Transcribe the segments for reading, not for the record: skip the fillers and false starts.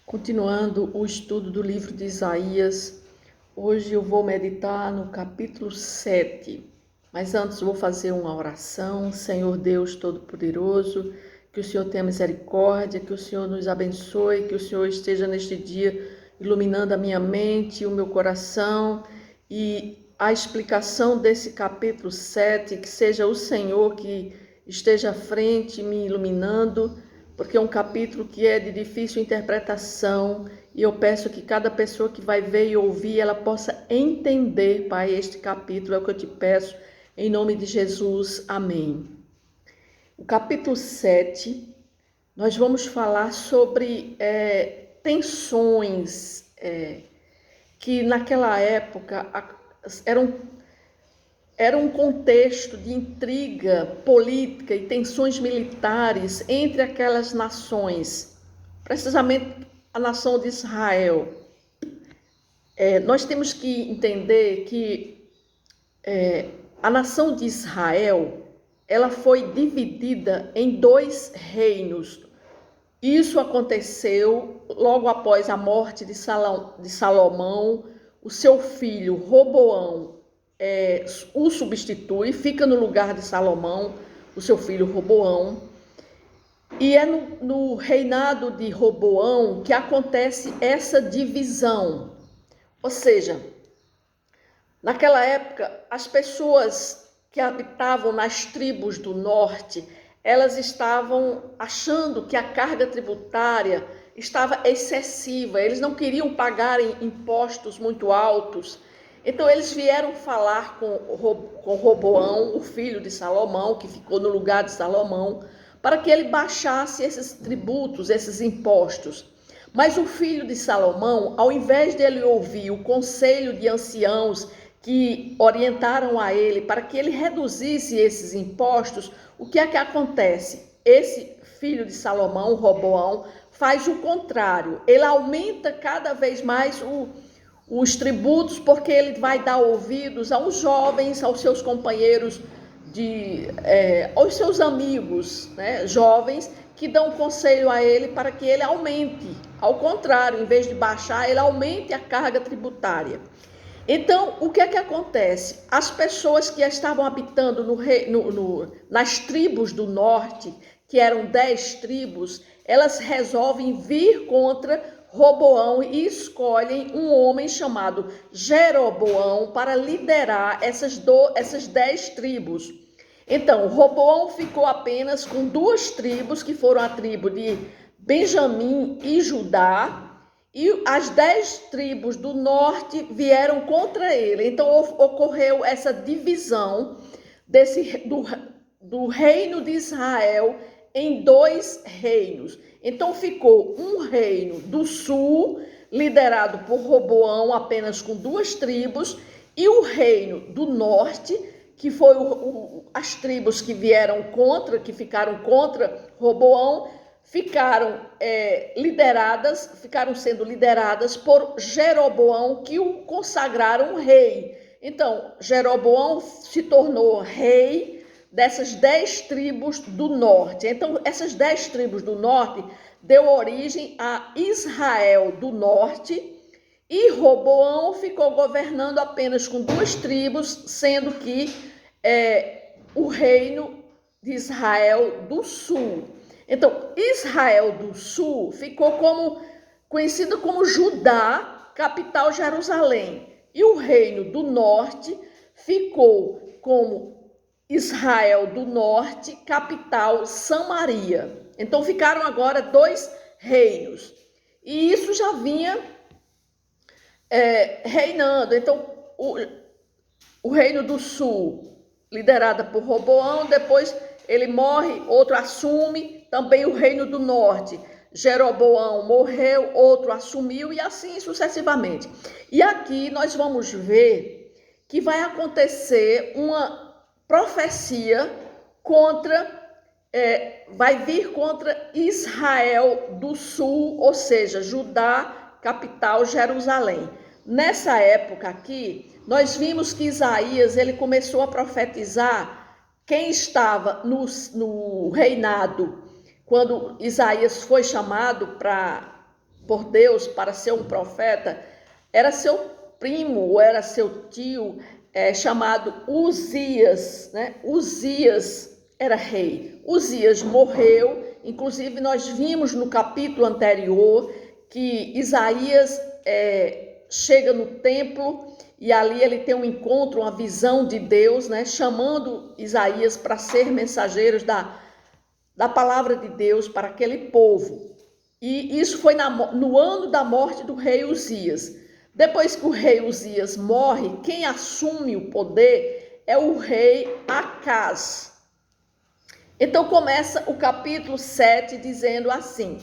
Continuando o estudo do livro de Isaías, hoje eu vou meditar no capítulo 7. Mas antes vou fazer uma oração. Senhor Deus Todo-Poderoso, que o Senhor tenha misericórdia, que o Senhor nos abençoe, que o Senhor esteja neste dia iluminando a minha mente, o meu coração e a explicação desse capítulo 7, que seja o Senhor que esteja à frente me iluminando, porque é um capítulo que é de difícil interpretação e eu peço que cada pessoa que vai ver e ouvir, ela possa entender, Pai, este capítulo, é o que eu te peço, em nome de Jesus, amém. O capítulo 7, nós vamos falar sobre tensões que naquela época era um contexto de intriga política e tensões militares entre aquelas nações, precisamente a nação de Israel. Nós temos que entender que a nação de Israel, ela foi dividida em dois reinos. Isso aconteceu logo após a morte de Salomão. O seu filho Roboão o substitui, fica no lugar de Salomão, o seu filho Roboão. E é no reinado de Roboão que acontece essa divisão. Ou seja, naquela época, as pessoas que habitavam nas tribos do norte, elas estavam achando que a carga tributária estava excessiva, eles não queriam pagar impostos muito altos. Então eles vieram falar com Roboão, o filho de Salomão, que ficou no lugar de Salomão, para que ele baixasse esses tributos, esses impostos. Mas o filho de Salomão, ao invés dele ouvir o conselho de anciãos que orientaram a ele para que ele reduzisse esses impostos, o que é que acontece? Esse filho de Salomão, Roboão, faz o contrário. Ele aumenta cada vez mais os tributos, porque ele vai dar ouvidos aos jovens, aos seus companheiros, aos seus amigos, né, jovens, que dão conselho a ele para que ele aumente. Ao contrário, em vez de baixar, ele aumente a carga tributária. Então, o que é que acontece? As pessoas que estavam habitando nas tribos do norte, que eram 10 tribos, elas resolvem vir contra Roboão e escolhem um homem chamado Jeroboão para liderar essas 10 tribos. Então, Roboão ficou apenas com 2 tribos, que foram a tribo de Benjamim e Judá, e as 10 tribos do norte vieram contra ele. Então, ocorreu essa divisão do reino de Israel em 2 reinos. Então, ficou um reino do sul, liderado por Roboão, apenas com 2 tribos, e o reino do norte, que foi as tribos que ficaram contra Roboão, ficaram sendo lideradas por Jeroboão, que o consagraram rei. Então, Jeroboão se tornou rei dessas 10 tribos do norte. Então, essas 10 tribos do norte deu origem a Israel do norte, e Roboão ficou governando apenas com 2 tribos, sendo que o reino de Israel do sul. Então, Israel do sul ficou conhecido como Judá, capital Jerusalém. E o reino do norte ficou como Israel do norte, capital Samaria. Então, ficaram agora 2 reinos. E isso já vinha reinando. Então, o reino do sul, liderado por Roboão, depois ele morre, outro assume. Também o reino do norte, Jeroboão morreu, outro assumiu, e assim sucessivamente. E aqui nós vamos ver que vai acontecer uma profecia vai vir contra Israel do sul, ou seja, Judá, capital Jerusalém. Nessa época aqui, nós vimos que Isaías ele começou a profetizar quem estava no reinado, quando Isaías foi chamado para por Deus para ser um profeta, era seu primo ou era seu tio, chamado Uzias, né? Uzias era rei. Uzias morreu, inclusive nós vimos no capítulo anterior que Isaías chega no templo e ali ele tem um encontro, uma visão de Deus, né? Chamando Isaías para ser mensageiros da palavra de Deus para aquele povo. E isso foi no ano da morte do rei Uzias. Depois que o rei Uzias morre, quem assume o poder é o rei Acaz. Então começa o capítulo 7 dizendo assim: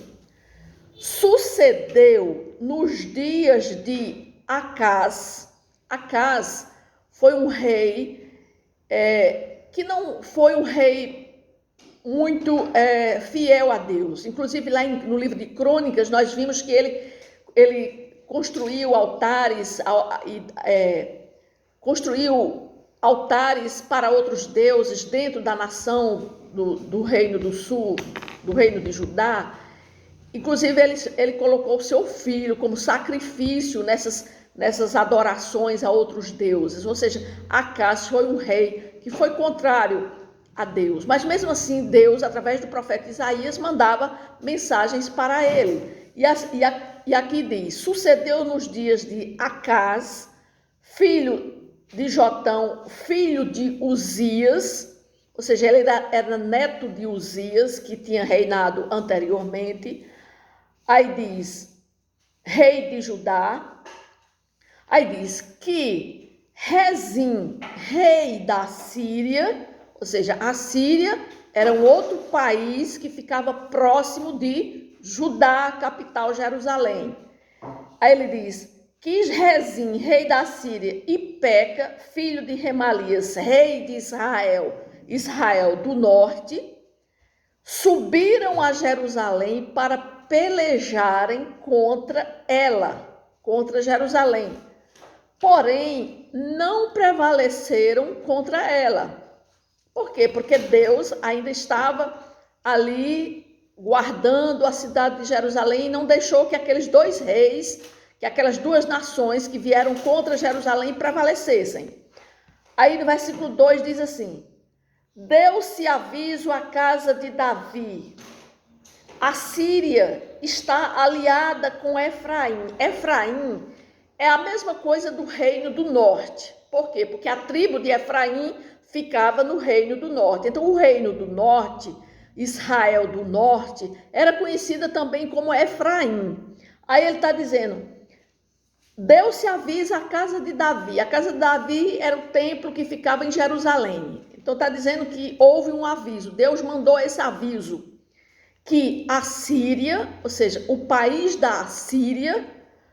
sucedeu nos dias de Acaz. Acaz foi um rei que não foi um rei muito fiel a Deus. Inclusive lá no livro de Crônicas nós vimos que ele construiu altares, para outros deuses dentro da nação do Reino do Sul, do Reino de Judá. Inclusive ele colocou o seu filho como sacrifício nessas adorações a outros deuses. Ou seja, Acaz foi um rei que foi contrário a Deus. Mas mesmo assim, Deus, através do profeta Isaías, mandava mensagens para ele. E aqui diz: sucedeu nos dias de Acaz, filho de Jotão, filho de Uzias, ou seja, ele era neto de Uzias, que tinha reinado anteriormente. Aí diz, rei de Judá. Aí diz que Rezim, rei da Síria, ou seja, a Síria era um outro país que ficava próximo de Judá, capital Jerusalém. Aí ele diz: quis Rezim, rei da Síria, e Peca, filho de Remalias, rei de Israel do norte, subiram a Jerusalém para pelejarem contra ela, contra Jerusalém. Porém, não prevaleceram contra ela. Por quê? Porque Deus ainda estava ali guardando a cidade de Jerusalém e não deixou que aqueles dois reis, que aquelas duas nações que vieram contra Jerusalém prevalecessem. Aí no versículo 2 diz assim: deu-se aviso à casa de Davi. A Síria está aliada com Efraim. Efraim é a mesma coisa do reino do norte. Por quê? Porque a tribo de Efraim ficava no reino do norte. Então o reino do norte, Israel do norte, era conhecida também como Efraim. Aí ele está dizendo: deu-se aviso à casa de Davi. A casa de Davi era o templo que ficava em Jerusalém. Então está dizendo que houve um aviso. Deus mandou esse aviso que a Síria, ou seja, o país da Síria,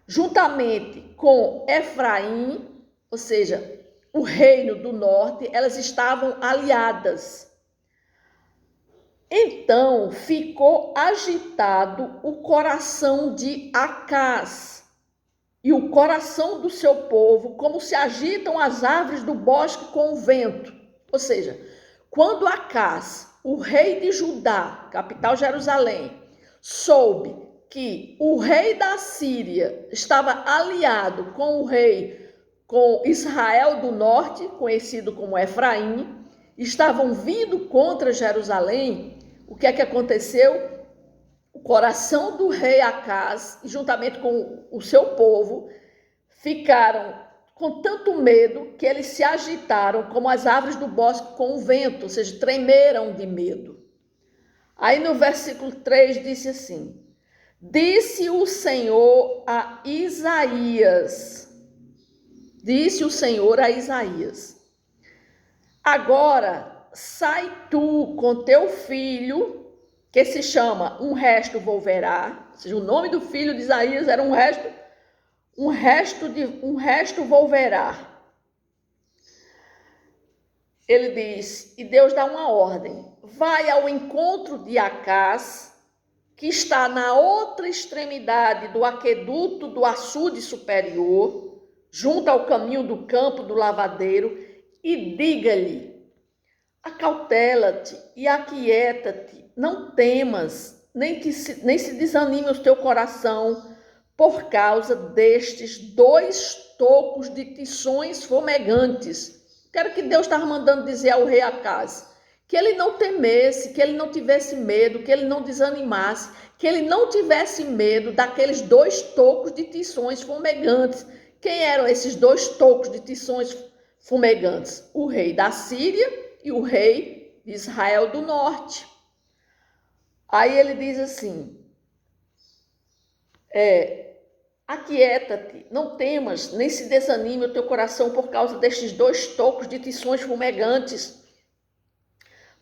juntamente com Efraim, ou seja, o reino do norte, elas estavam aliadas. Então ficou agitado o coração de Acaz e o coração do seu povo, como se agitam as árvores do bosque com o vento. Ou seja, quando Acaz, o rei de Judá, capital Jerusalém, soube que o rei da Síria estava aliado com Israel do norte, conhecido como Efraim, estavam vindo contra Jerusalém, o que é que aconteceu? O coração do rei Acaz, juntamente com o seu povo, ficaram com tanto medo que eles se agitaram como as árvores do bosque com o vento, ou seja, tremeram de medo. Aí no versículo 3 disse assim: disse o Senhor a Isaías, agora sai tu com teu filho, que se chama Um Resto Volverá, ou seja, o nome do filho de Isaías era um resto volverá. Ele diz, e Deus dá uma ordem: vai ao encontro de Acaz, que está na outra extremidade do aqueduto do açude superior, junto ao caminho do campo do lavadeiro, e diga-lhe: acautela-te e aquieta-te, não temas, nem se desanime o teu coração, por causa destes 2 tocos de tições fumegantes. Quero que Deus estava mandando dizer ao rei Acaz que ele não temesse, que ele não tivesse medo, que ele não desanimasse, que ele não tivesse medo daqueles 2 tocos de tições fumegantes. Quem eram esses 2 tocos de tições fumegantes? O rei da Síria e o rei de Israel do Norte. Aí ele diz assim, aquieta-te, não temas, nem se desanime o teu coração por causa destes 2 tocos de tições fumegantes,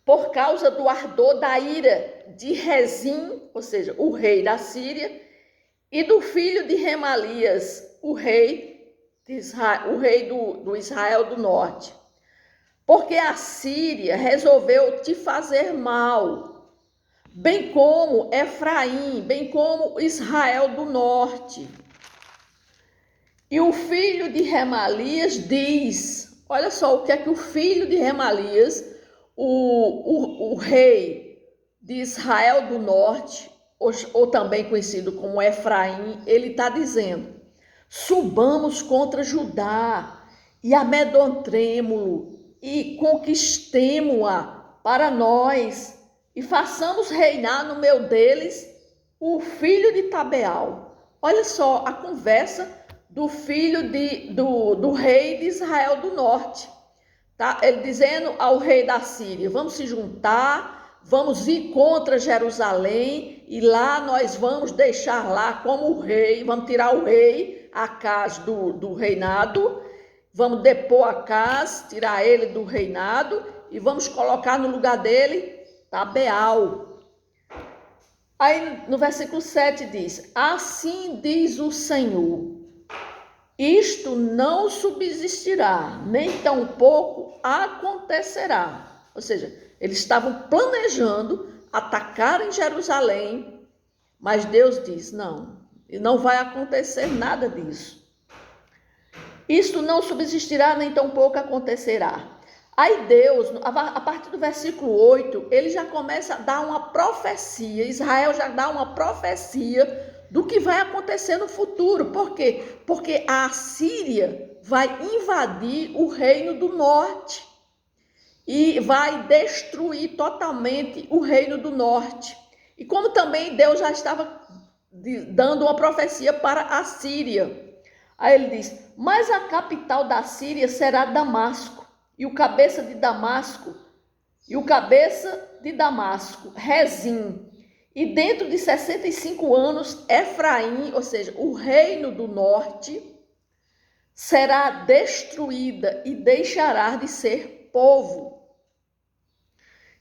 por causa do ardor da ira de Rezim, ou seja, o rei da Síria, e do filho de Remalias, o rei do Israel do Norte. Porque a Síria resolveu te fazer mal, bem como Efraim, bem como Israel do Norte. E o filho de Remalias diz, olha só o que é que o filho de Remalias, o rei de Israel do Norte, ou também conhecido como Efraim, ele está dizendo: subamos contra Judá e amedrontemo-lo e conquistemo-a para nós e façamos reinar no meio deles o filho de Tabeal. Olha só a conversa do filho do rei de Israel do Norte. Tá? Ele dizendo ao rei da Síria: vamos se juntar, vamos ir contra Jerusalém e lá nós vamos deixar lá como o rei, vamos tirar o rei Acaz do reinado, vamos depor Acaz, tirar ele do reinado e vamos colocar no lugar dele Tabeal. Aí no versículo 7 diz: assim diz o Senhor, isto não subsistirá, nem tampouco acontecerá. Ou seja, eles estavam planejando atacar em Jerusalém, mas Deus diz: não vai acontecer nada disso. Isto não subsistirá, nem tampouco acontecerá. Aí Deus, a partir do versículo 8, ele já começa a dar uma profecia, Israel já dá uma profecia do que vai acontecer no futuro. Por quê? Porque a Assíria vai invadir o reino do norte e vai destruir totalmente o reino do norte. E como também Deus já estava dando uma profecia para a Síria. Aí ele diz: mas a capital da Síria será Damasco, e o cabeça de Damasco, Rezim. E dentro de 65 anos, Efraim, ou seja, o reino do norte, será destruída e deixará de ser povo.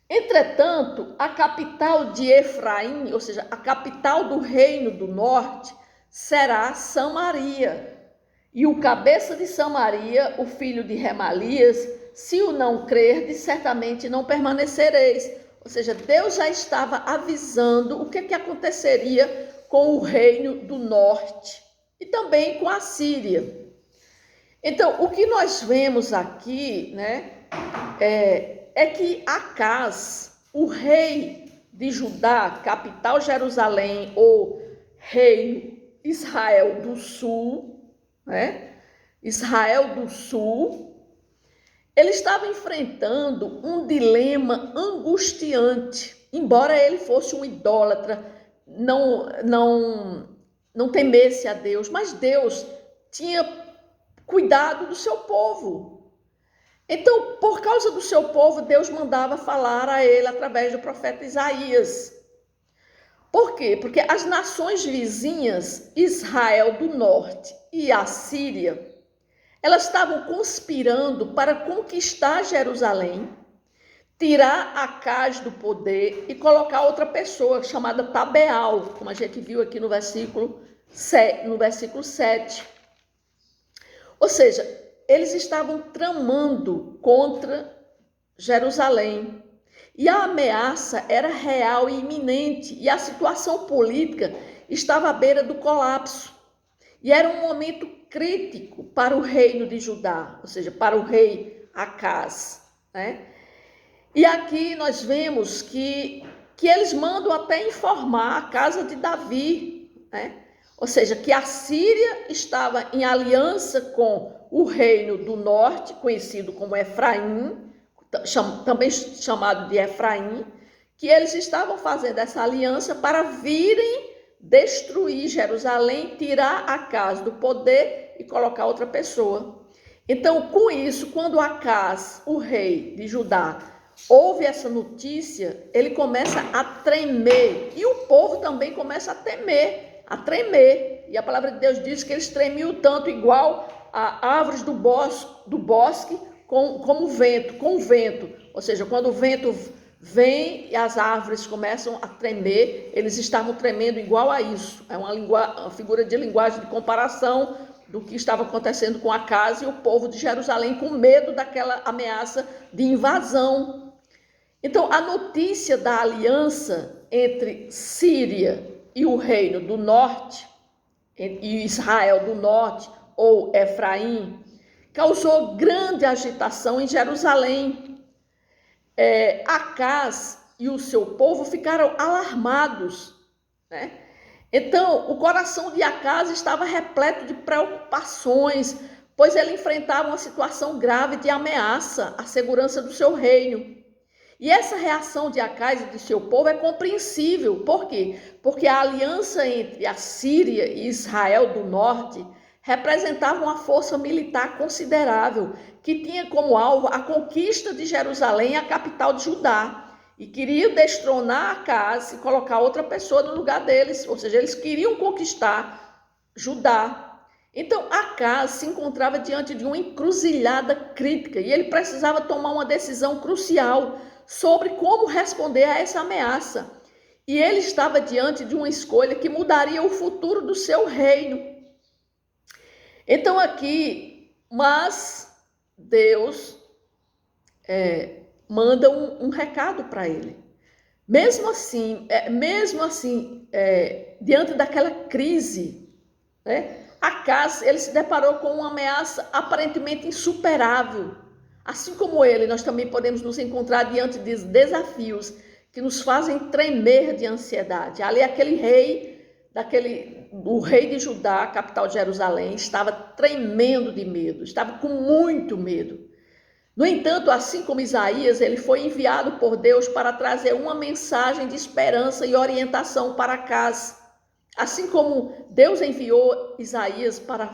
Entretanto, a capital de Efraim, ou seja, a capital do reino do norte, será Samaria. E o cabeça de Samaria, o filho de Remalias, se o não crerdes, certamente não permanecereis. Ou seja, Deus já estava avisando o que aconteceria com o reino do norte e também com a Síria. Então, o que nós vemos aqui, né, é que Acaz, o rei de Judá, capital Jerusalém, ou reino Israel do Sul, né, Israel do Sul, ele estava enfrentando um dilema angustiante. Embora ele fosse um idólatra, não temesse a Deus, mas Deus tinha cuidado do seu povo. Então, por causa do seu povo, Deus mandava falar a ele através do profeta Isaías. Por quê? Porque as nações vizinhas, Israel do Norte e a Síria, elas estavam conspirando para conquistar Jerusalém, tirar Acaz do poder e colocar outra pessoa chamada Tabeal, como a gente viu aqui no versículo 7. Ou seja, eles estavam tramando contra Jerusalém. E a ameaça era real e iminente, e a situação política estava à beira do colapso. E era um momento crítico para o reino de Judá, ou seja, para o rei Acaz, né? E aqui nós vemos que eles mandam até informar a casa de Davi, né? Ou seja, que a Síria estava em aliança com o reino do norte, conhecido como Efraim, também chamado de Efraim, que eles estavam fazendo essa aliança para virem destruir Jerusalém, tirar Acaz do poder e colocar outra pessoa. Então, com isso, quando Acaz, o rei de Judá, ouve essa notícia, ele começa a tremer, e o povo também começa a temer, a tremer. E a palavra de Deus diz que eles tremiam tanto, igual a árvores do bosque com o vento. Ou seja, quando o vento vem e as árvores começam a tremer, eles estavam tremendo igual a isso. É uma figura de linguagem de comparação do que estava acontecendo com Acaz e o povo de Jerusalém, com medo daquela ameaça de invasão. Então, a notícia da aliança entre Síria e o reino do norte, e Israel do norte, ou Efraim, causou grande agitação em Jerusalém. Acaz e o seu povo ficaram alarmados, né? Então, o coração de Acaz estava repleto de preocupações, pois ele enfrentava uma situação grave de ameaça à segurança do seu reino. E essa reação de Acaz e de seu povo é compreensível. Por quê? Porque a aliança entre a Síria e Israel do norte representava uma força militar considerável, que tinha como alvo a conquista de Jerusalém, a capital de Judá. E queriam destronar Acaz e colocar outra pessoa no lugar deles. Ou seja, eles queriam conquistar Judá. Então, Acaz se encontrava diante de uma encruzilhada crítica e ele precisava tomar uma decisão crucial sobre como responder a essa ameaça. E ele estava diante de uma escolha que mudaria o futuro do seu reino. Então, aqui, mas Deus manda um recado para ele. Mesmo assim, diante daquela crise, né, Acaz, ele se deparou com uma ameaça aparentemente insuperável. Assim como ele, nós também podemos nos encontrar diante de desafios que nos fazem tremer de ansiedade. Ali aquele rei, o rei de Judá, capital de Jerusalém, estava tremendo de medo, estava com muito medo. No entanto, assim como Isaías, ele foi enviado por Deus para trazer uma mensagem de esperança e orientação para Acaz. Assim como Deus enviou Isaías para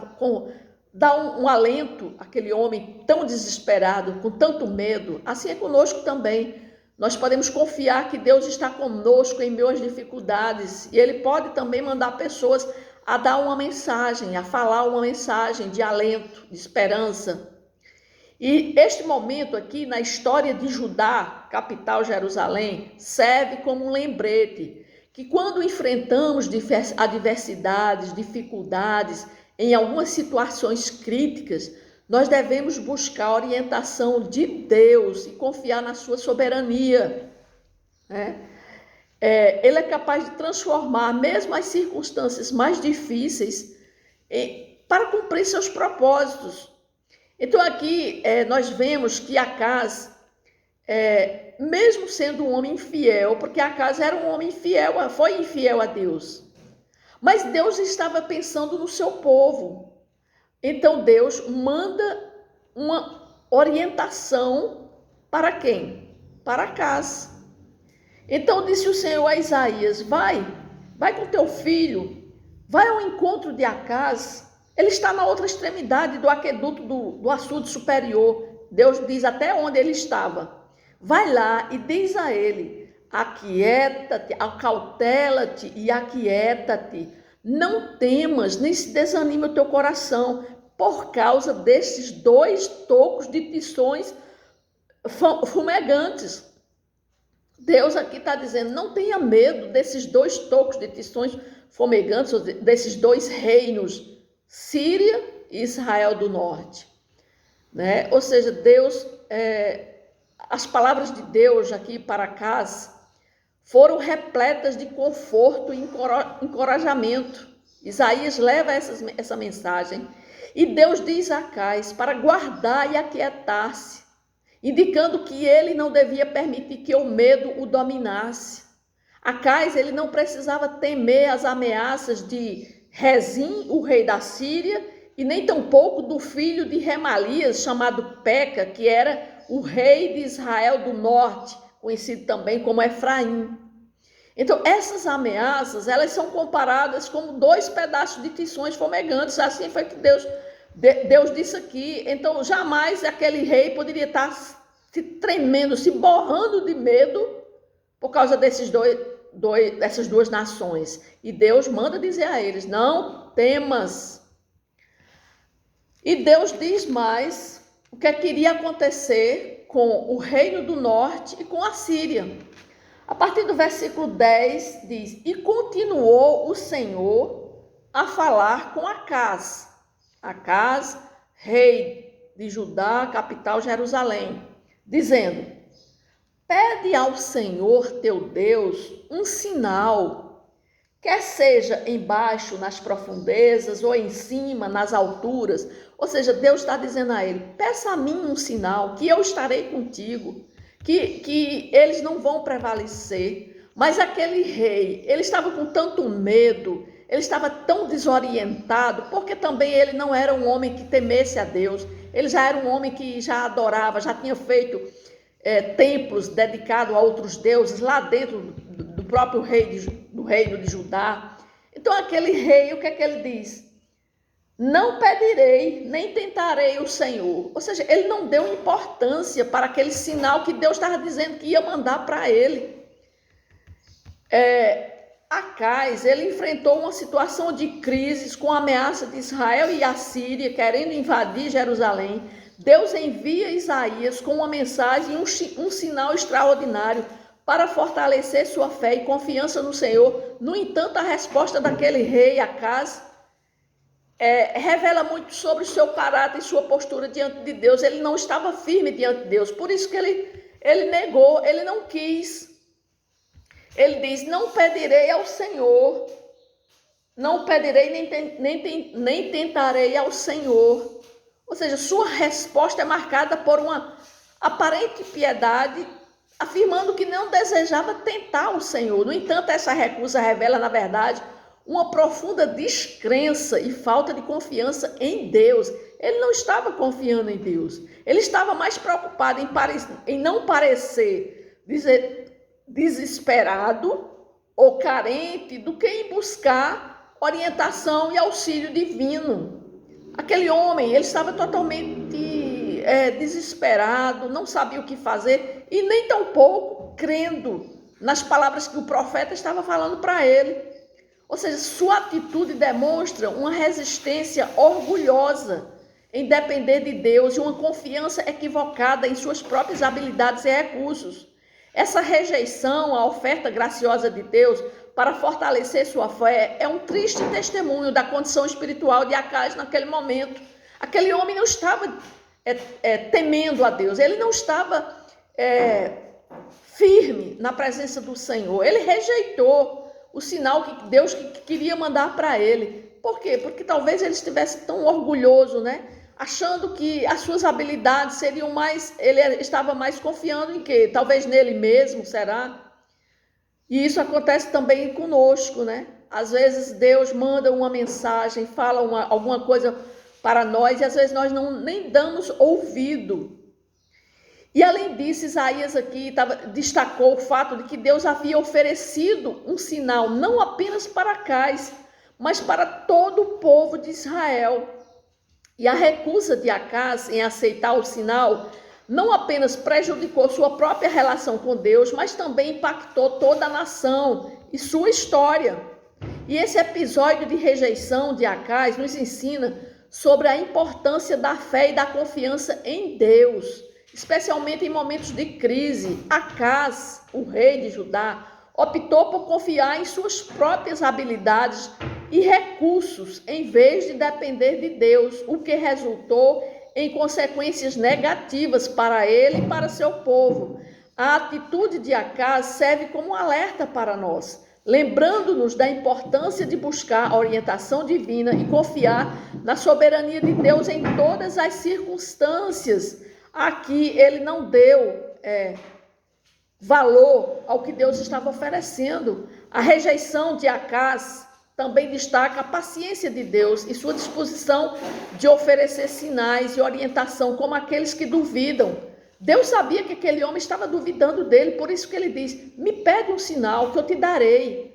dar um alento àquele homem tão desesperado, com tanto medo, assim é conosco também. Nós podemos confiar que Deus está conosco em meio às dificuldades e Ele pode também mandar pessoas a dar uma mensagem, a falar uma mensagem de alento, de esperança. E este momento aqui na história de Judá, capital Jerusalém, serve como um lembrete que quando enfrentamos adversidades, dificuldades, em algumas situações críticas, nós devemos buscar a orientação de Deus e confiar na sua soberania. Ele é capaz de transformar mesmo as circunstâncias mais difíceis para cumprir seus propósitos. Então aqui nós vemos que Acaz, mesmo sendo um homem infiel, porque Acaz era um homem infiel, foi infiel a Deus, mas Deus estava pensando no seu povo. Então Deus manda uma orientação para quem? Para Acaz. Então disse o Senhor a Isaías: vai com teu filho, vai ao encontro de Acaz. Ele está na outra extremidade do aqueduto do açude superior. Deus diz até onde ele estava. Vai lá e diz a ele: aquieta-te, acautela-te e aquieta-te. Não temas, nem se desanime o teu coração, por causa desses 2 tocos de tições fumegantes. Deus aqui está dizendo: não tenha medo desses 2 tocos de tições fumegantes, desses 2 reinos, Síria e Israel do norte. Né? Ou seja, Deus, as palavras de Deus aqui para Acaz foram repletas de conforto e encorajamento. Isaías leva essa mensagem e Deus diz a Acaz para guardar e aquietar-se, indicando que ele não devia permitir que o medo o dominasse. Acaz, ele não precisava temer as ameaças de Rezim, o rei da Síria, e nem tampouco do filho de Remalias, chamado Peca, que era o rei de Israel do norte, conhecido também como Efraim. Então, essas ameaças, elas são comparadas como dois pedaços de tições fumegantes, assim foi que Deus disse aqui. Então, jamais aquele rei poderia estar se tremendo, se borrando de medo por causa dessas duas nações. E Deus manda dizer a eles, não temas. E Deus diz mais o que iria acontecer com o reino do norte e com a Síria. A partir do versículo 10 diz, e continuou o Senhor a falar com Acaz, rei de Judá, capital Jerusalém, dizendo, pede ao Senhor teu Deus um sinal, quer seja embaixo nas profundezas ou em cima nas alturas. Ou seja, Deus está dizendo a ele, peça a mim um sinal, que eu estarei contigo, que eles não vão prevalecer. Mas aquele rei, ele estava com tanto medo, ele estava tão desorientado, porque também ele não era um homem que temesse a Deus, ele já era um homem que já adorava, já tinha feito templos dedicados a outros deuses lá dentro do próprio do reino de Judá. Então aquele rei, o que é que ele diz? Não pedirei, nem tentarei o Senhor. Ou seja, ele não deu importância para aquele sinal que Deus estava dizendo que ia mandar para ele. Acaz, ele enfrentou uma situação de crises com a ameaça de Israel e a Síria querendo invadir Jerusalém. Deus envia Isaías com uma mensagem, um sinal extraordinário para fortalecer sua fé e confiança no Senhor. No entanto, a resposta daquele rei, Acaz, revela muito sobre o seu caráter e sua postura diante de Deus. Ele não estava firme diante de Deus, por isso que ele negou, ele não quis. Ele diz, não pedirei ao Senhor, não pedirei nem tentarei ao Senhor. Ou seja, sua resposta é marcada por uma aparente piedade, afirmando que não desejava tentar o Senhor. No entanto, essa recusa revela, na verdade, uma profunda descrença e falta de confiança em Deus. Ele não estava confiando em Deus. Ele estava mais preocupado em não parecer desesperado ou carente do que em buscar orientação e auxílio divino. Aquele homem, ele estava totalmente desesperado, não sabia o que fazer e nem tampouco crendo nas palavras que o profeta estava falando para ele. Ou seja, sua atitude demonstra uma resistência orgulhosa em depender de Deus e uma confiança equivocada em suas próprias habilidades e recursos. Essa rejeição à oferta graciosa de Deus para fortalecer sua fé é um triste testemunho da condição espiritual de Acaz naquele momento. Aquele homem não estava temendo a Deus, ele não estava firme na presença do Senhor. Ele rejeitou o sinal que Deus queria mandar para ele. Por quê? Porque talvez ele estivesse tão orgulhoso, né? Achando que as suas habilidades seriam mais... Ele estava mais confiando em quê? Talvez nele mesmo, será? E isso acontece também conosco, né? Às vezes Deus manda uma mensagem, fala alguma coisa para nós e às vezes nós nem damos ouvido. E além disso, Isaías aqui destacou o fato de que Deus havia oferecido um sinal, não apenas para Acaz, mas para todo o povo de Israel. E a recusa de Acaz em aceitar o sinal não apenas prejudicou sua própria relação com Deus, mas também impactou toda a nação e sua história. E esse episódio de rejeição de Acaz nos ensina sobre a importância da fé e da confiança em Deus, especialmente em momentos de crise. Acaz, o rei de Judá, optou por confiar em suas próprias habilidades e recursos, em vez de depender de Deus, o que resultou em consequências negativas para ele e para seu povo. A atitude de Acaz serve como um alerta para nós, lembrando-nos da importância de buscar a orientação divina e confiar na soberania de Deus em todas as circunstâncias. Aqui ele não deu valor ao que Deus estava oferecendo. A rejeição de Acaz também destaca a paciência de Deus e sua disposição de oferecer sinais e orientação, como aqueles que duvidam. Deus sabia que aquele homem estava duvidando dele, por isso que ele diz: me pede um sinal que eu te darei.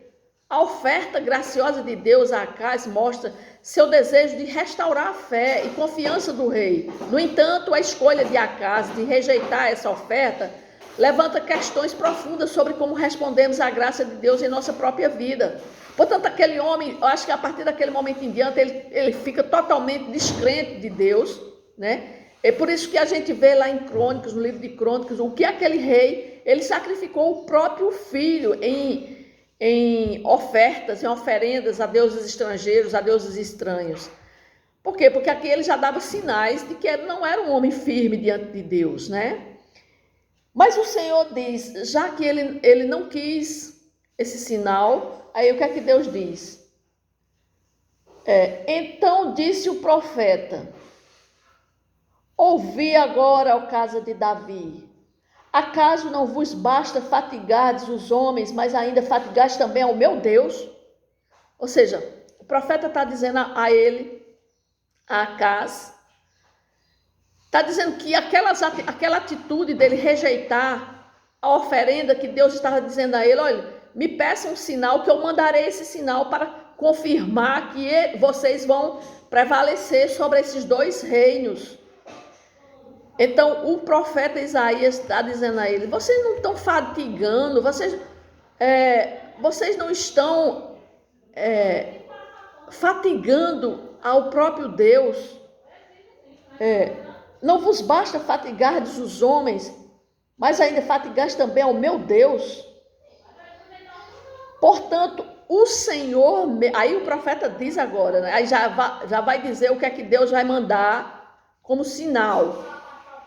A oferta graciosa de Deus a Acaz mostra seu desejo de restaurar a fé e confiança do rei. No entanto, a escolha de Acaz de rejeitar essa oferta levanta questões profundas sobre como respondemos à graça de Deus em nossa própria vida. Portanto, aquele homem, eu acho que a partir daquele momento em diante, ele fica totalmente descrente de Deus, né? É por isso que a gente vê lá em Crônicas, no livro de Crônicas, o que aquele rei, ele sacrificou o próprio filho em ofertas, em oferendas a deuses estrangeiros, a deuses estranhos. Por quê? Porque aqui ele já dava sinais de que não era um homem firme diante de Deus, né? Mas o Senhor diz, já que ele não quis esse sinal, aí o que é que Deus diz? Então disse o profeta: ouvi agora, ó casa de Davi, acaso não vos basta fatigardes os homens, mas ainda fatigardes também ao meu Deus? Ou seja, o profeta está dizendo a ele, a Acaz, está dizendo que aquela atitude dele rejeitar a oferenda que Deus estava dizendo a ele: olha, me peça um sinal que eu mandarei esse sinal para confirmar que vocês vão prevalecer sobre esses dois reinos. Então, o profeta Isaías está dizendo a ele: vocês não estão fatigando, vocês não estão fatigando ao próprio Deus. Não vos basta fatigardes os homens, mas ainda fatigardes também ao meu Deus. Portanto, o Senhor, aí o profeta diz agora, né? Aí já vai dizer o que é que Deus vai mandar como sinal.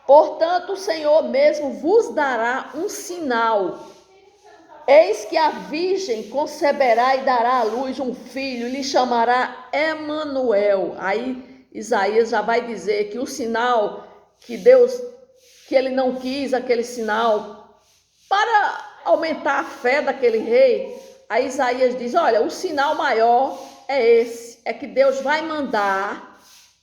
Portanto, o Senhor mesmo vos dará um sinal. Eis que a virgem conceberá e dará à luz um filho, e lhe chamará Emanuel. Aí Isaías já vai dizer que o sinal que Deus, que ele não quis aquele sinal para aumentar a fé daquele rei. Aí Isaías diz: olha, o sinal maior é esse, é que Deus vai mandar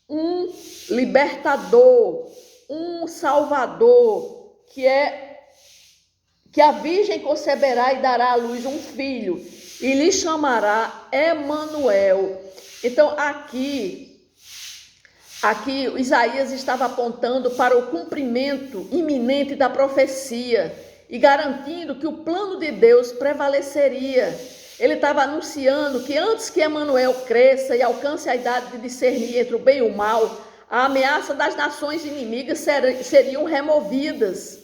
um libertador, um salvador, que a virgem conceberá e dará à luz um filho, e lhe chamará Emanuel. Então aqui Isaías estava apontando para o cumprimento iminente da profecia e garantindo que o plano de Deus prevaleceria. Ele estava anunciando que antes que Emanuel cresça e alcance a idade de discernir entre o bem e o mal, a ameaça das nações inimigas seriam removidas.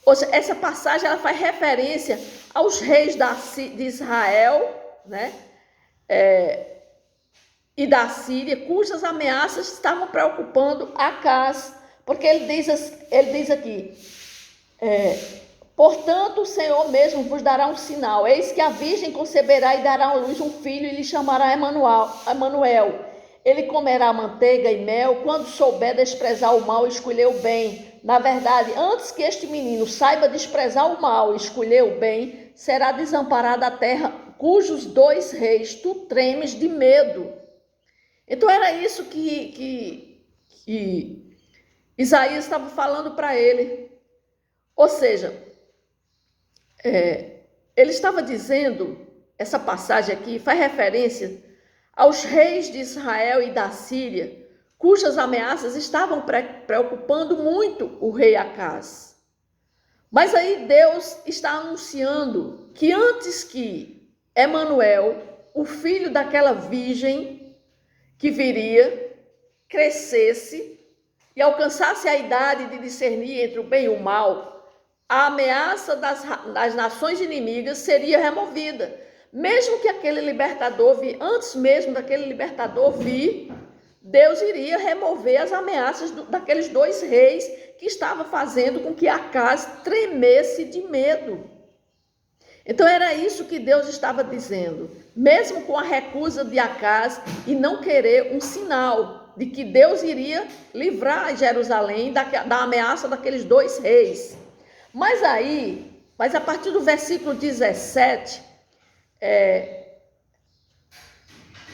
Ou seja, essa passagem ela faz referência aos reis de Israel, né? E da Síria, cujas ameaças estavam preocupando Acaz, porque ele diz aqui: portanto, o Senhor mesmo vos dará um sinal. Eis que a virgem conceberá e dará à luz um filho, e lhe chamará Emanuel. Ele comerá manteiga e mel quando souber desprezar o mal e escolher o bem. Na verdade, antes que este menino saiba desprezar o mal e escolher o bem, será desamparada a terra cujos dois reis tu tremes de medo. Então era isso que Isaías estava falando para ele. Ou seja, ele estava dizendo, essa passagem aqui faz referência aos reis de Israel e da Síria, cujas ameaças estavam preocupando muito o rei Acaz. Mas aí Deus está anunciando que antes que Emanuel, o filho daquela virgem que viria, crescesse e alcançasse a idade de discernir entre o bem e o mal, a ameaça das nações inimigas seria removida. Mesmo que aquele libertador antes mesmo daquele libertador vir, Deus iria remover as ameaças daqueles dois reis que estavam fazendo com que Acaz tremesse de medo. Então era isso que Deus estava dizendo, mesmo com a recusa de Acaz e não querer um sinal de que Deus iria livrar Jerusalém da ameaça daqueles dois reis. Mas a partir do versículo 17,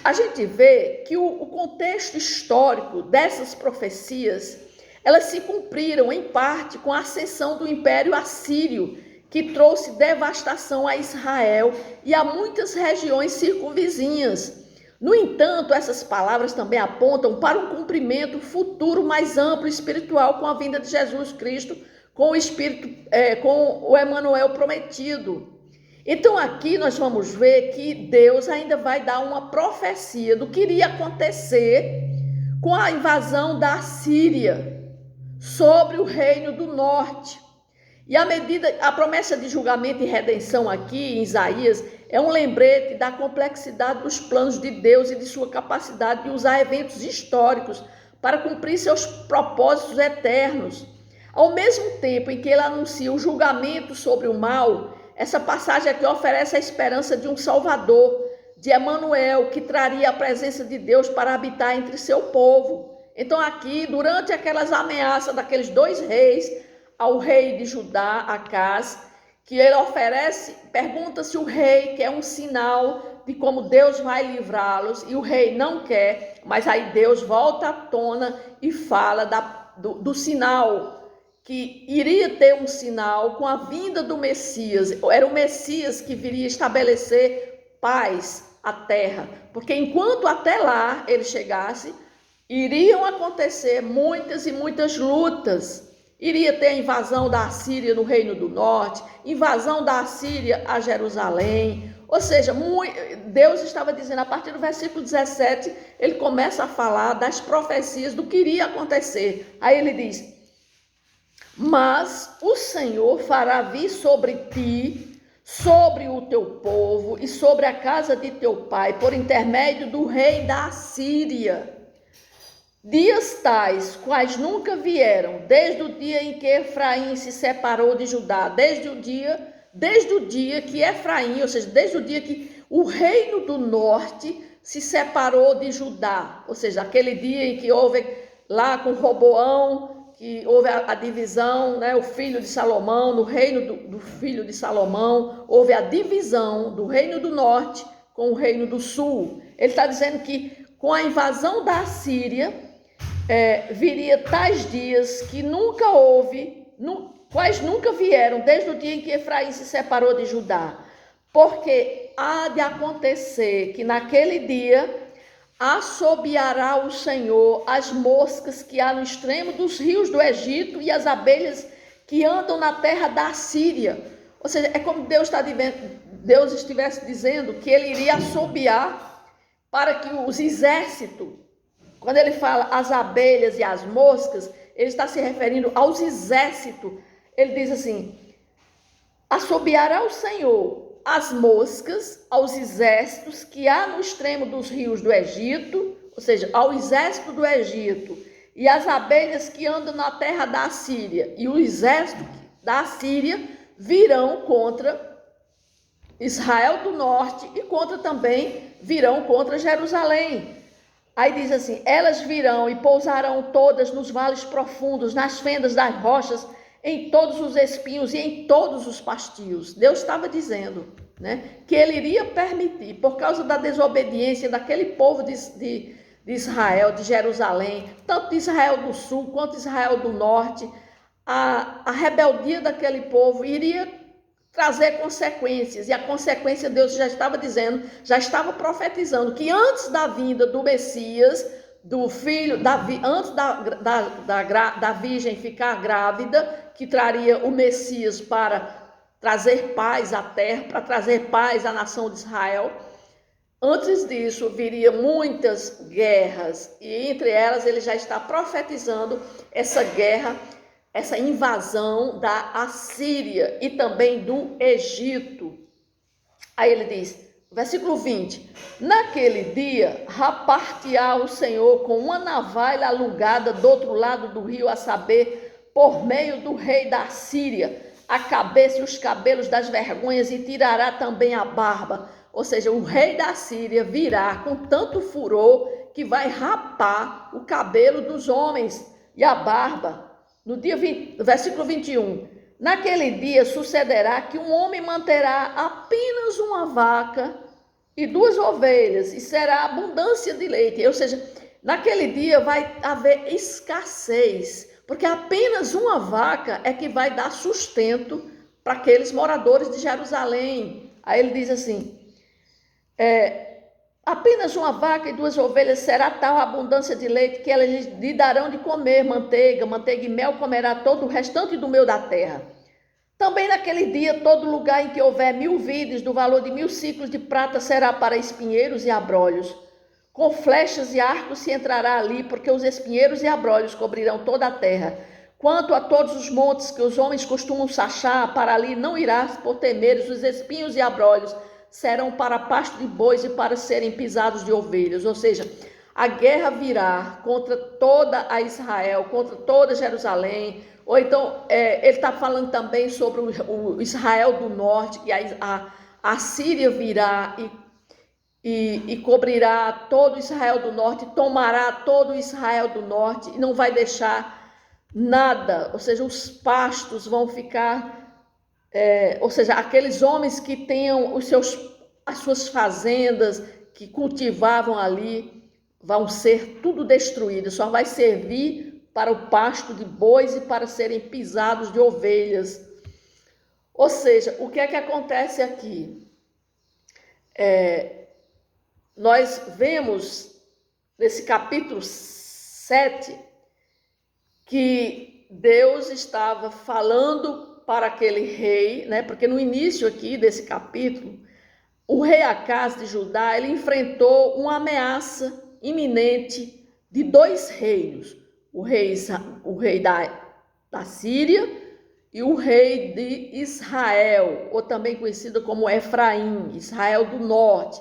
A gente vê que o contexto histórico dessas profecias, elas se cumpriram em parte com a ascensão do Império Assírio, que trouxe devastação a Israel e a muitas regiões circunvizinhas. No entanto, essas palavras também apontam para um cumprimento futuro mais amplo e espiritual com a vinda de Jesus Cristo, com o Espírito, com o Emanuel prometido. Então aqui nós vamos ver que Deus ainda vai dar uma profecia do que iria acontecer com a invasão da Síria sobre o reino do norte. E a promessa de julgamento e redenção aqui em Isaías é um lembrete da complexidade dos planos de Deus e de sua capacidade de usar eventos históricos para cumprir seus propósitos eternos. Ao mesmo tempo em que ele anuncia o julgamento sobre o mal, essa passagem aqui oferece a esperança de um Salvador, de Emanuel, que traria a presença de Deus para habitar entre seu povo. Então aqui, durante aquelas ameaças daqueles dois reis, ao rei de Judá, Acaz, que ele oferece, pergunta se o rei quer um sinal de como Deus vai livrá-los, e o rei não quer, mas aí Deus volta à tona e fala do sinal, que iria ter um sinal com a vinda do Messias. Era o Messias que viria estabelecer paz à terra, porque enquanto até lá ele chegasse, iriam acontecer muitas e muitas lutas. Iria ter a invasão da Assíria no Reino do Norte, invasão da Assíria a Jerusalém. Ou seja, Deus estava dizendo, a partir do versículo 17, ele começa a falar das profecias do que iria acontecer. Aí ele diz: mas o Senhor fará vir sobre ti, sobre o teu povo e sobre a casa de teu pai, por intermédio do rei da Assíria, dias tais, quais nunca vieram, desde o dia em que Efraim se separou de Judá, desde o dia que Efraim, ou seja, desde o dia que o reino do norte se separou de Judá, ou seja, aquele dia em que houve lá com Roboão, que houve a divisão, né, o filho de Salomão, no reino do filho de Salomão, houve a divisão do reino do norte com o reino do sul. Ele está dizendo que com a invasão da Síria, viria tais dias que nunca houve, quais nunca vieram, desde o dia em que Efraim se separou de Judá. Porque há de acontecer que naquele dia assobiará o Senhor as moscas que há no extremo dos rios do Egito e as abelhas que andam na terra da Síria. Ou seja, é como Deus estivesse dizendo que ele iria assobiar para que os exércitos, quando ele fala as abelhas e as moscas, ele está se referindo aos exércitos. Ele diz assim: assobiará o Senhor as moscas aos exércitos que há no extremo dos rios do Egito, ou seja, ao exército do Egito, e as abelhas que andam na terra da Síria, e o exército da Síria virão contra Israel do norte e virão contra Jerusalém. Aí diz assim: elas virão e pousarão todas nos vales profundos, nas fendas das rochas, em todos os espinhos e em todos os pastios. Deus estava dizendo, né, que ele iria permitir, por causa da desobediência daquele povo de Israel, de Jerusalém, tanto de Israel do sul quanto de Israel do norte, a rebeldia daquele povo iria trazer consequências. E a consequência Deus já estava dizendo, já estava profetizando que antes da vinda do Messias, do filho, antes da virgem ficar grávida, que traria o Messias para trazer paz à terra, para trazer paz à nação de Israel. Antes disso, viria muitas guerras, e entre elas ele já está profetizando essa guerra, essa invasão da Assíria e também do Egito. Aí ele diz, versículo 20, naquele dia rapar-te-á o Senhor com uma navalha alugada do outro lado do rio, a saber, por meio do rei da Síria, a cabeça e os cabelos das vergonhas, e tirará também a barba. Ou seja, o rei da Síria virá com tanto furor que vai rapar o cabelo dos homens e a barba. No dia 20, versículo 21, naquele dia sucederá que um homem manterá apenas uma vaca e 2 ovelhas, e será abundância de leite. Ou seja, naquele dia vai haver escassez, porque apenas uma vaca é que vai dar sustento para aqueles moradores de Jerusalém. Aí ele diz assim, apenas uma vaca e 2 ovelhas será tal a abundância de leite que elas lhe darão de comer manteiga e mel comerá todo o restante do meio da terra. Também naquele dia, todo lugar em que houver 1000 vides do valor de 1000 siclos de prata será para espinheiros e abrolhos. Com flechas e arcos se entrará ali, porque os espinheiros e abrolhos cobrirão toda a terra. Quanto a todos os montes que os homens costumam sachar, para ali não irás por temeres, os espinhos e abrolhos serão para pasto de bois e para serem pisados de ovelhas. Ou seja, a guerra virá contra toda a Israel, contra toda Jerusalém. Ou então, ele está falando também sobre o Israel do norte, que a Síria virá e cobrirá todo Israel do norte, tomará todo Israel do norte e não vai deixar nada, ou seja, os pastos vão ficar, ou seja, aqueles homens que tenham as suas fazendas, que cultivavam ali, vão ser tudo destruído, só vai servir para o pasto de bois e para serem pisados de ovelhas. Ou seja, o que é que acontece aqui? Nós vemos nesse capítulo 7 que Deus estava falando para aquele rei, né? Porque no início aqui desse capítulo, o rei Acaz de Judá, ele enfrentou uma ameaça iminente de 2 reinos, o rei da Síria e o rei de Israel, ou também conhecido como Efraim, Israel do norte,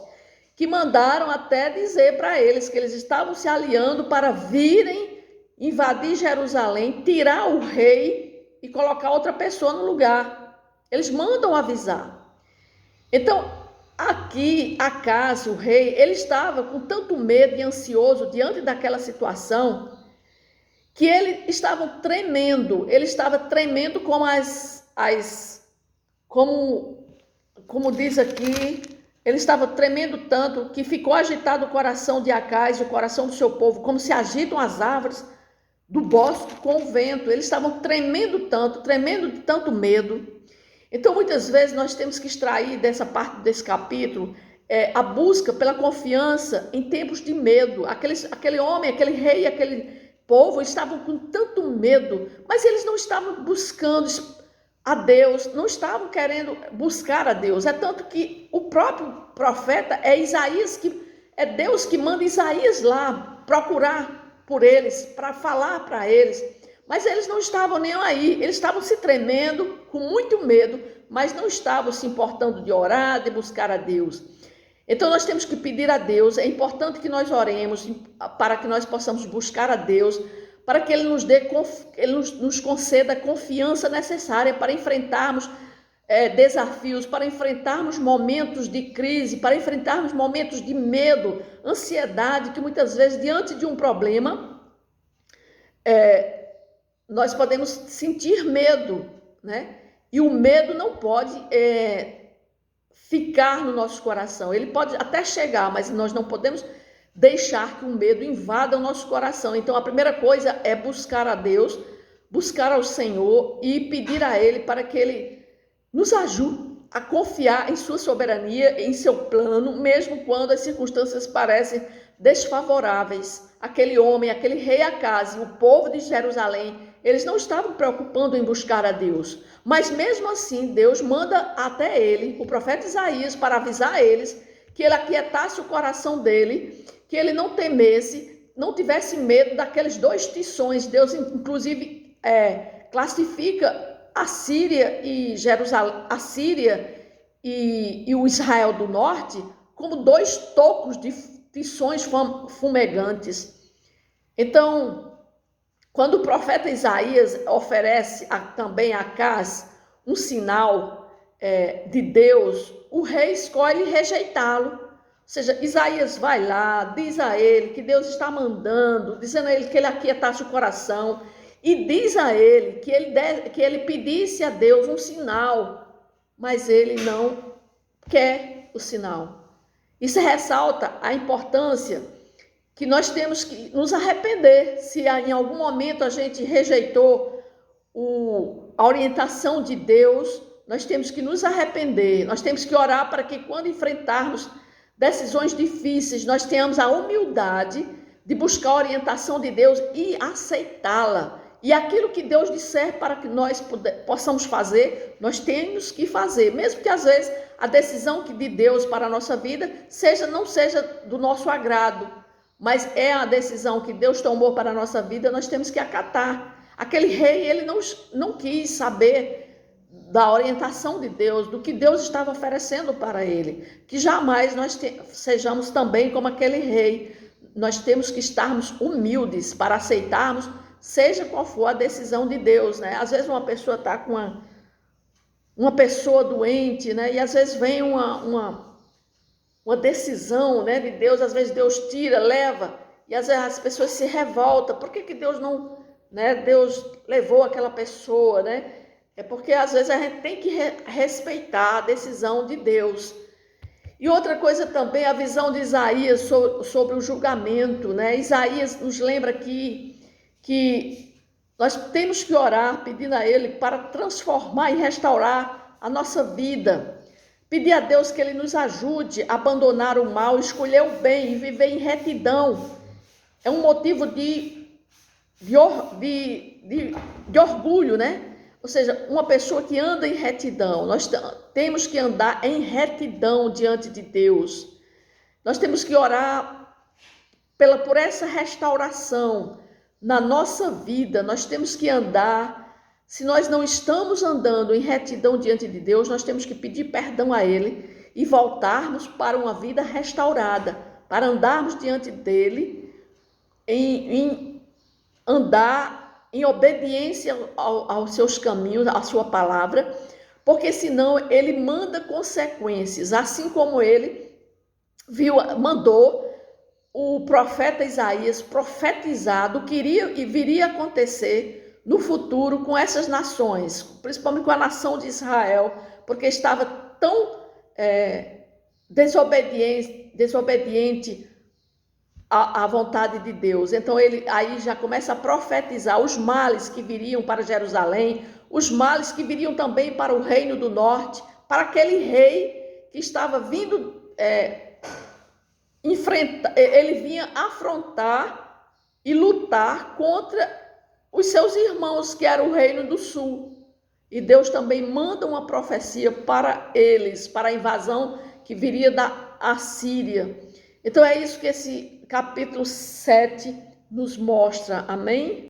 que mandaram até dizer para eles que eles estavam se aliando para virem invadir Jerusalém, tirar o rei e colocar outra pessoa no lugar. Eles mandam avisar. Então, aqui, Acaz, o rei, ele estava com tanto medo e ansioso diante daquela situação, que ele estava tremendo como diz aqui, ele estava tremendo tanto que ficou agitado o coração de Acaz e o coração do seu povo, como se agitam as árvores do bosque com o vento. Eles estavam tremendo de tanto medo. Então, muitas vezes, nós temos que extrair dessa parte desse capítulo a busca pela confiança em tempos de medo. Aquele homem, aquele rei, aquele povo estavam com tanto medo, mas eles não estavam buscando a Deus, não estavam querendo buscar a Deus. É tanto que o próprio profeta é Isaías, que é Deus que manda Isaías lá procurar por eles, para falar para eles. Mas eles não estavam nem aí, eles estavam se tremendo, com muito medo, mas não estavam se importando de orar, de buscar a Deus. Então nós temos que pedir a Deus, é importante que nós oremos para que nós possamos buscar a Deus, para que Ele nos conceda a confiança necessária para enfrentarmos desafios, para enfrentarmos momentos de crise, para enfrentarmos momentos de medo, ansiedade, que muitas vezes diante de um problema, nós podemos sentir medo, né? E o medo não pode ficar no nosso coração. Ele pode até chegar, mas nós não podemos deixar que o medo invada o nosso coração. Então, a primeira coisa é buscar a Deus, buscar ao Senhor e pedir a Ele para que Ele nos ajude a confiar em sua soberania, em seu plano, mesmo quando as circunstâncias parecem desfavoráveis. Aquele homem, aquele rei Acaz, o povo de Jerusalém, eles não estavam preocupando em buscar a Deus, mas mesmo assim Deus manda até ele, o profeta Isaías, para avisar a eles que ele aquietasse o coração dele, que ele não temesse, não tivesse medo daqueles 2 tições. Deus inclusive classifica a Síria e Jerusalém, a Síria e o Israel do norte como 2 tocos de tições fumegantes. Então, quando o profeta Isaías oferece também a Acaz um sinal de Deus, o rei escolhe rejeitá-lo. Ou seja, Isaías vai lá, diz a ele que Deus está mandando, dizendo a ele que ele aquietasse o coração, e diz a ele que ele pedisse a Deus um sinal, mas ele não quer o sinal. Isso ressalta a importância que nós temos que nos arrepender se em algum momento a gente rejeitou a orientação de Deus. Nós temos que nos arrepender, nós temos que orar para que quando enfrentarmos decisões difíceis, nós tenhamos a humildade de buscar a orientação de Deus e aceitá-la. E aquilo que Deus disser para que nós possamos fazer, nós temos que fazer, mesmo que às vezes a decisão de Deus para a nossa vida não seja do nosso agrado, mas é a decisão que Deus tomou para a nossa vida, nós temos que acatar. Aquele rei, ele não quis saber da orientação de Deus, do que Deus estava oferecendo para ele. Que jamais nós sejamos também como aquele rei. Nós temos que estarmos humildes para aceitarmos, seja qual for a decisão de Deus, né? Às vezes uma pessoa está com uma pessoa doente, né? E às vezes vem uma decisão, né, de Deus, às vezes Deus tira, leva, e às vezes as pessoas se revoltam. Por que Deus não, né, Deus levou aquela pessoa, né? É porque às vezes a gente tem que respeitar a decisão de Deus. E outra coisa também, a visão de Isaías sobre o julgamento, né? Isaías nos lembra aqui que nós temos que orar pedindo a Ele para transformar e restaurar a nossa vida. Pedir a Deus que Ele nos ajude a abandonar o mal, escolher o bem e viver em retidão. É um motivo de orgulho, né? Ou seja, uma pessoa que anda em retidão. Nós temos que andar em retidão diante de Deus. Nós temos que orar por essa restauração na nossa vida. Nós temos que andar. Se nós não estamos andando em retidão diante de Deus, nós temos que pedir perdão a Ele e voltarmos para uma vida restaurada, para andarmos diante dEle, em andar em obediência aos seus caminhos, à sua palavra, porque senão Ele manda consequências, assim como Ele mandou o profeta Isaías profetizar do que iria e viria a acontecer no futuro com essas nações, principalmente com a nação de Israel, porque estava tão desobediente à vontade de Deus. Então ele aí já começa a profetizar os males que viriam para Jerusalém, os males que viriam também para o reino do norte, para aquele rei que estava vindo ele vinha afrontar e lutar contra os seus irmãos, que era o reino do sul. E Deus também manda uma profecia para eles, para a invasão que viria da Assíria. Então é isso que esse capítulo 7 nos mostra, amém?